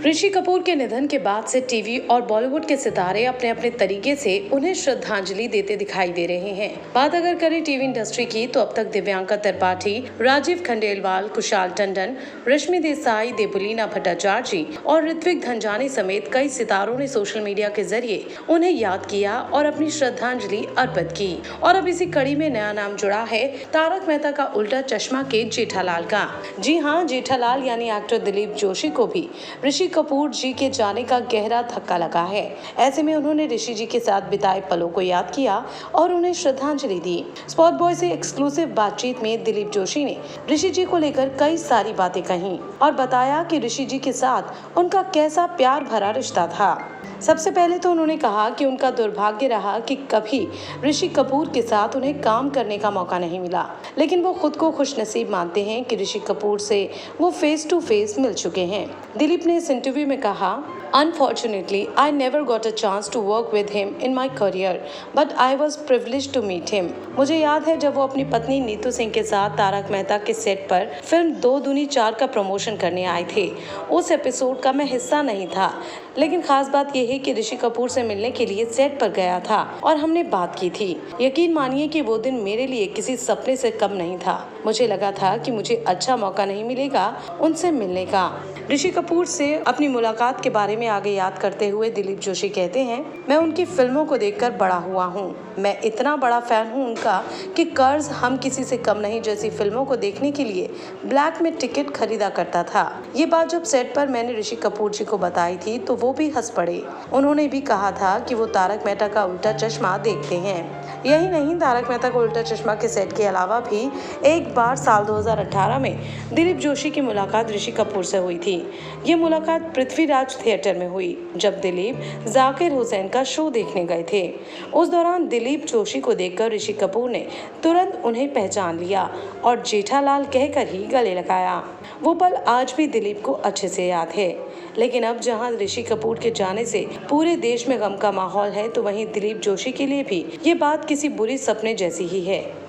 ऋषि कपूर के निधन के बाद से टीवी और बॉलीवुड के सितारे अपने अपने तरीके से उन्हें श्रद्धांजलि देते दिखाई दे रहे हैं। बात अगर करें टीवी इंडस्ट्री की तो अब तक दिव्यांका त्रिपाठी, राजीव खंडेलवाल, कुशाल टंडन, रश्मि देसाई, देवलीना भट्टाचार्य और ऋत्विक धनजानी समेत कई सितारों ने सोशल मीडिया के जरिए उन्हें याद किया और अपनी श्रद्धांजलि अर्पित की। और अब इसी कड़ी में नया नाम जुड़ा है तारक मेहता का उल्टा चश्मा के जेठालाल का। जी हाँ, जेठालाल यानी एक्टर दिलीप जोशी को भी ऋषि कपूर जी के जाने का गहरा धक्का लगा है। ऐसे में उन्होंने ऋषि जी के साथ बिताए पलों को याद किया और उन्हें श्रद्धांजलि दी। स्पॉट बॉय से एक्सक्लूसिव बातचीत में दिलीप जोशी ने ऋषि जी को लेकर कई सारी बातें कही और बताया कि ऋषि जी के साथ उनका कैसा प्यार भरा रिश्ता था। सबसे पहले तो उन्होंने कहा कि उनका दुर्भाग्य रहा कि कभी ऋषि कपूर के साथ उन्हें काम करने का मौका नहीं मिला, लेकिन वो खुद को खुशनसीब मानते हैं कि ऋषि कपूर से वो फेस टू फेस मिल चुके हैं। दिलीप ने इस इंटरव्यू में कहा, Unfortunately, I never got a chance to work with him in my career, but I was privileged to meet him. मुझे याद है जब वो अपनी पत्नी नीतू सिंह के साथ तारक मेहता के सेट पर फिल्म 2 दूनी 4 का प्रमोशन करने आए थे। उस एपिसोड का मैं हिस्सा नहीं था, लेकिन खास बात यह है कि ऋषि कपूर से मिलने के लिए सेट पर गया था और हमने बात की थी। यकीन मानिए कि वो दिन मेरे लिए किसी सपने से कम नहीं था। मुझे लगा था कि मुझे अच्छा मौका नहीं मिलेगा उनसे मिलने का। ऋषि कपूर से अपनी मुलाकात के बारे में आगे याद करते हुए दिलीप जोशी कहते हैं, मैं उनकी फिल्मों को देखकर बड़ा हुआ हूँ। मैं इतना बड़ा फैन हूँ उनका कि कर्ज हम किसी से कम नहीं जैसी फिल्मों को देखने के लिए ब्लैक में टिकट खरीदा करता था। ये बात जब सेट पर मैंने ऋषि कपूर जी को बताई थी तो वो भी हंस पड़े। उन्होंने भी कहा था कि वो तारक मेहता का उल्टा चश्मा देखते हैं। यही नहीं, तारक मेहता का उल्टा चश्मा के सेट के अलावा भी एक बार साल 2018 में दिलीप जोशी की मुलाकात ऋषि कपूर से हुई थी। ये मुलाकात पृथ्वीराज थिएटर में हुई जब दिलीप जाकिर हुसैन का शो देखने गए थे। उस दौरान दिलीप जोशी को देखकर ऋषि कपूर ने तुरंत उन्हें पहचान लिया और जेठालाल कहकर ही गले लगाया। वो पल आज भी दिलीप को अच्छे से याद है। लेकिन अब जहां ऋषि कपूर के जाने से पूरे देश में गम का माहौल है, तो वहीं दिलीप जोशी के लिए भी ये बात किसी बुरी सपने जैसी ही है।